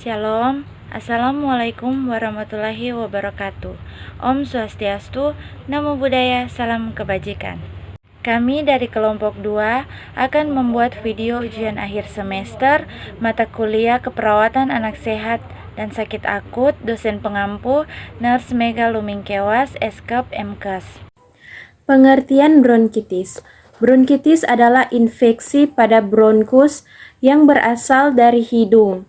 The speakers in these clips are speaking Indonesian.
Shalom, Assalamualaikum warahmatullahi wabarakatuh. Om Swastiastu, Namo Buddhaya, salam kebajikan. Kami dari kelompok 2 akan membuat video ujian akhir semester mata kuliah keperawatan anak sehat dan sakit akut, dosen pengampu, Nurse Mega Lumingkewas, Eskep Mkes. Pengertian bronkitis. Bronkitis adalah infeksi pada bronkus yang berasal dari hidung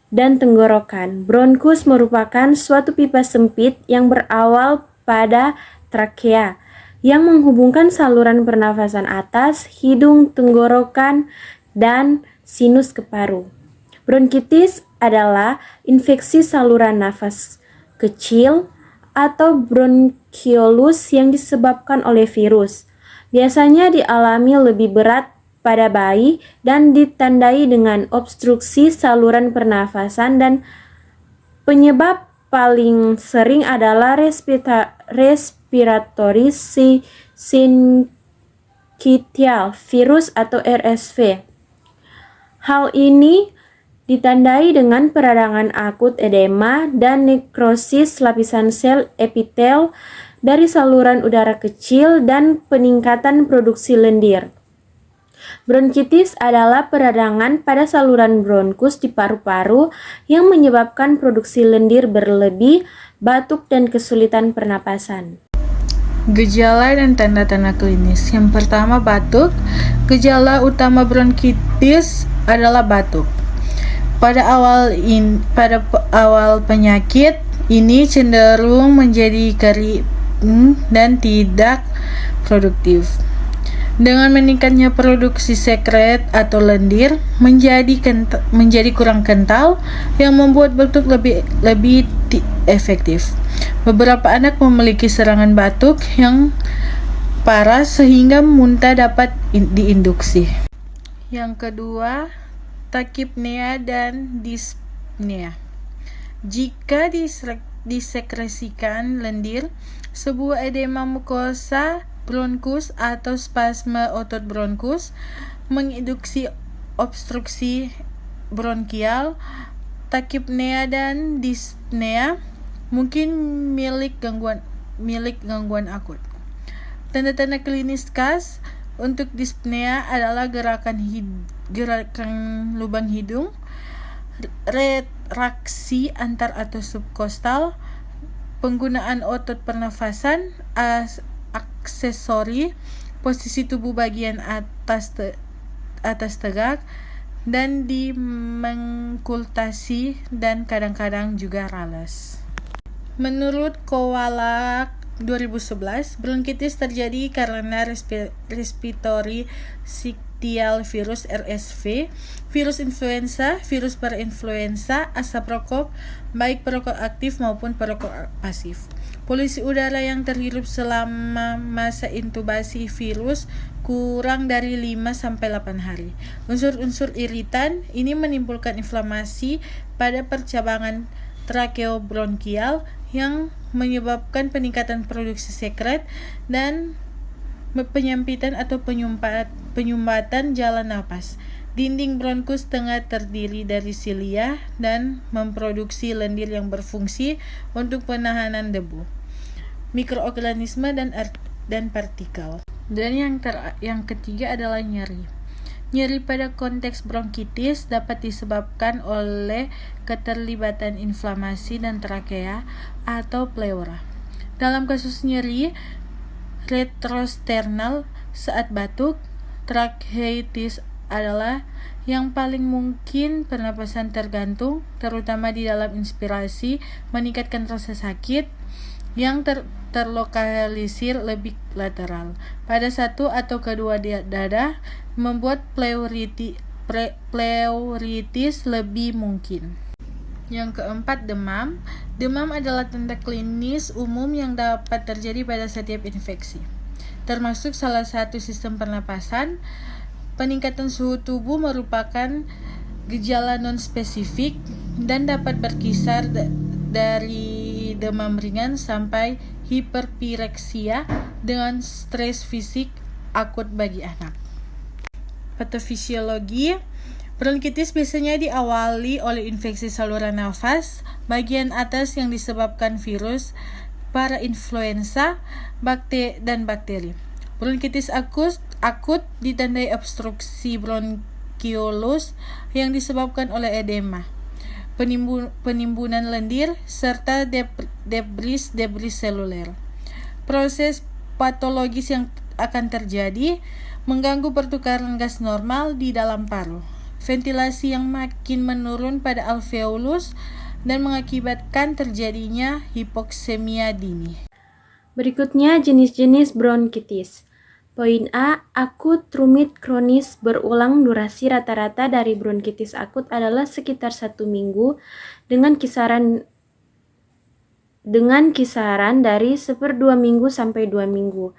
dan tenggorokan. Bronkus merupakan suatu pipa sempit yang berawal pada trakea yang menghubungkan saluran pernafasan atas, hidung, tenggorokan, dan sinus ke paru. Bronkitis adalah infeksi saluran nafas kecil atau bronkiolus yang disebabkan oleh virus. Biasanya dialami lebih berat pada bayi dan ditandai dengan obstruksi saluran pernafasan, dan penyebab paling sering adalah respiratory syncytial virus atau RSV. Hal ini ditandai dengan peradangan akut edema dan nekrosis lapisan sel epitel dari saluran udara kecil dan peningkatan produksi lendir. Bronkitis adalah peradangan pada saluran bronkus di paru-paru yang menyebabkan produksi lendir berlebih, batuk, dan kesulitan pernapasan. Gejala dan tanda-tanda klinis. Yang pertama, batuk. Gejala utama bronkitis adalah batuk. Pada awal penyakit ini cenderung menjadi kering dan tidak produktif. Dengan meningkatnya produksi sekret atau lendir menjadi kurang kental yang membuat batuk lebih efektif. Beberapa anak memiliki serangan batuk yang parah sehingga muntah dapat diinduksi. Yang kedua, takipnea dan dyspnea. Jika disekresikan lendir, sebuah edema mukosa bronkus atau spasme otot bronkus menginduksi obstruksi bronkial. Takipnea dan dyspnea mungkin milik gangguan akut. Tanda-tanda klinis khas untuk dyspnea adalah gerakan lubang hidung, retraksi antar atau subkostal, penggunaan otot pernafasan aksesori, posisi tubuh bagian atas tegak dan dimengkultasi, dan kadang-kadang juga rales. Menurut Kowalak 2011, bronkitis terjadi karena respiratory syncytial virus RSV, virus influenza, virus berinfluenza, asap rokok, baik perokok aktif maupun perokok pasif. Polusi udara yang terhirup selama masa intubasi virus kurang dari 5-8 hari. Unsur-unsur iritan ini menimbulkan inflamasi pada percabangan trakeobronkial yang menyebabkan peningkatan produksi sekret dan penyempitan atau penyumbatan jalan napas. Dinding bronkus tengah terdiri dari silia dan memproduksi lendir yang berfungsi untuk penahanan debu, mikroorganisme dan partikel. Dan yang ketiga adalah nyeri. Nyeri pada konteks bronkitis dapat disebabkan oleh keterlibatan inflamasi dan trakea atau pleura. Dalam kasus nyeri retrosternal saat batuk, tracheitis adalah yang paling mungkin pernapasan tergantung, terutama di dalam inspirasi, meningkatkan rasa sakit yang terlokalisir lebih lateral pada satu atau kedua dada, membuat pleuritis lebih mungkin. Yang keempat, demam. Demam adalah tanda klinis umum yang dapat terjadi pada setiap infeksi, termasuk salah satu sistem pernapasan. Peningkatan suhu tubuh merupakan gejala non-spesifik dan dapat berkisar dari demam ringan sampai hiperpireksia dengan stres fisik akut bagi anak. Patofisiologi. Bronkitis biasanya diawali oleh infeksi saluran nafas, bagian atas yang disebabkan virus, parainfluenza, dan bakteri. Bronkitis akut ditandai obstruksi bronkiolus yang disebabkan oleh edema, penimbunan lendir, serta debris seluler. Proses patologis yang akan terjadi mengganggu pertukaran gas normal di dalam paru, ventilasi yang makin menurun pada alveolus, dan mengakibatkan terjadinya hipoksemia dini. Berikutnya jenis-jenis bronkitis. Poin A, akut, rumit, kronis, berulang. Durasi rata-rata dari bronkitis akut adalah sekitar 1 minggu dengan kisaran dari 1/2 minggu sampai 2 minggu.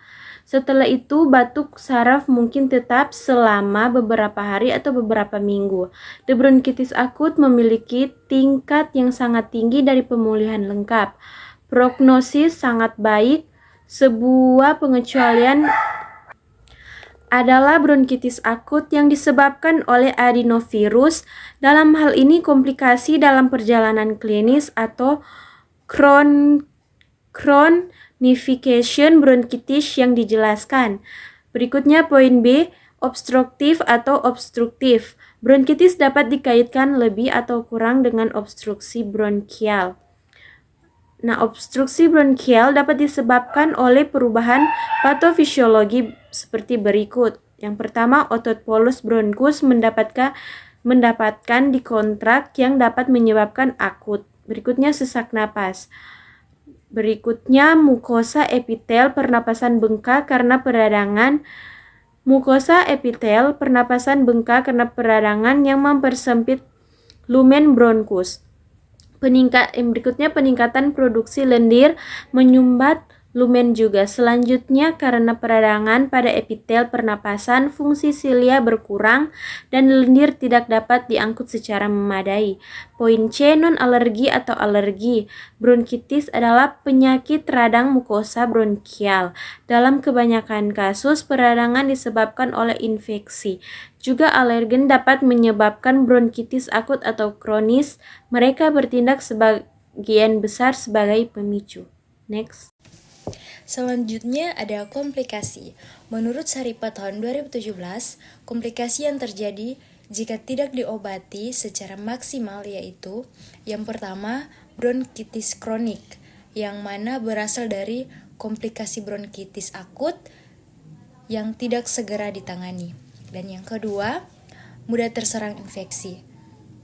Setelah itu, batuk saraf mungkin tetap selama beberapa hari atau beberapa minggu. Bronkitis akut memiliki tingkat yang sangat tinggi dari pemulihan lengkap. Prognosis sangat baik. Sebuah pengecualian adalah bronkitis akut yang disebabkan oleh adenovirus. Dalam hal ini, komplikasi dalam perjalanan klinis atau chronification bronkitis yang dijelaskan. Berikutnya poin B, obstruktif atau obstruktif. Bronkitis dapat dikaitkan lebih atau kurang dengan obstruksi bronkial. Obstruksi bronkial dapat disebabkan oleh perubahan patofisiologi seperti berikut. Yang pertama, otot polus bronkus mendapatkan dikontrak yang dapat menyebabkan akut. Berikutnya, sesak napas. Berikutnya, mukosa epitel pernapasan bengkak karena peradangan. Mukosa epitel pernapasan bengkak karena peradangan yang mempersempit lumen bronkus. Berikutnya, peningkatan produksi lendir menyumbat lumen juga. Selanjutnya, karena peradangan pada epitel pernapasan, fungsi silia berkurang dan lendir tidak dapat diangkut secara memadai. Poin C, non-alergi atau alergi. Bronkitis adalah penyakit radang mukosa bronkial. Dalam kebanyakan kasus, peradangan disebabkan oleh infeksi. Juga alergen dapat menyebabkan bronkitis akut atau kronis. Mereka bertindak sebagian besar sebagai pemicu. Next. Selanjutnya ada komplikasi. Menurut Saripa tahun 2017, komplikasi yang terjadi jika tidak diobati secara maksimal yaitu yang pertama, bronkitis kronik, yang mana berasal dari komplikasi bronkitis akut yang tidak segera ditangani. Dan yang kedua, mudah terserang infeksi.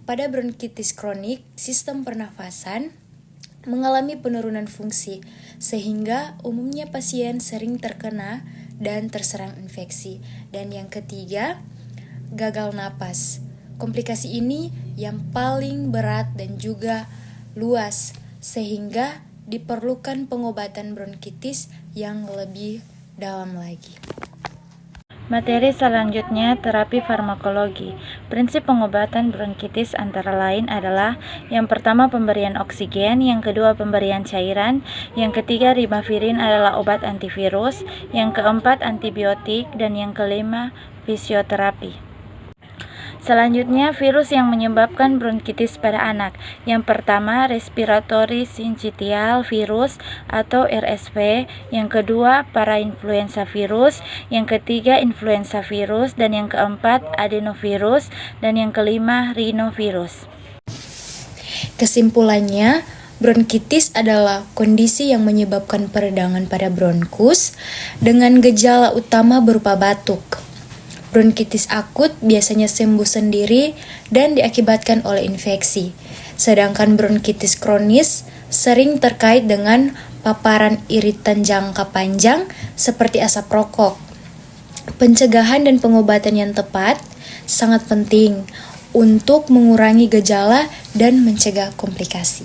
Pada bronkitis kronik, sistem pernafasan mengalami penurunan fungsi, sehingga umumnya pasien sering terkena dan terserang infeksi. Dan yang ketiga, gagal napas. Komplikasi ini yang paling berat dan juga luas, sehingga diperlukan pengobatan bronkitis yang lebih dalam lagi. Materi selanjutnya, terapi farmakologi. Prinsip pengobatan bronkitis antara lain adalah yang pertama pemberian oksigen, yang kedua pemberian cairan, yang ketiga ribavirin adalah obat antivirus, yang keempat antibiotik, dan yang kelima fisioterapi. Selanjutnya, virus yang menyebabkan bronkitis pada anak. Yang pertama, respiratory syncytial virus atau RSV. Yang kedua, parainfluenza virus. Yang ketiga, influenza virus. Dan yang keempat, adenovirus. Dan yang kelima, rhinovirus. Kesimpulannya, bronkitis adalah kondisi yang menyebabkan peradangan pada bronkus dengan gejala utama berupa batuk. Bronkitis akut biasanya sembuh sendiri dan diakibatkan oleh infeksi. Sedangkan bronkitis kronis sering terkait dengan paparan iritan jangka panjang seperti asap rokok. Pencegahan dan pengobatan yang tepat sangat penting untuk mengurangi gejala dan mencegah komplikasi.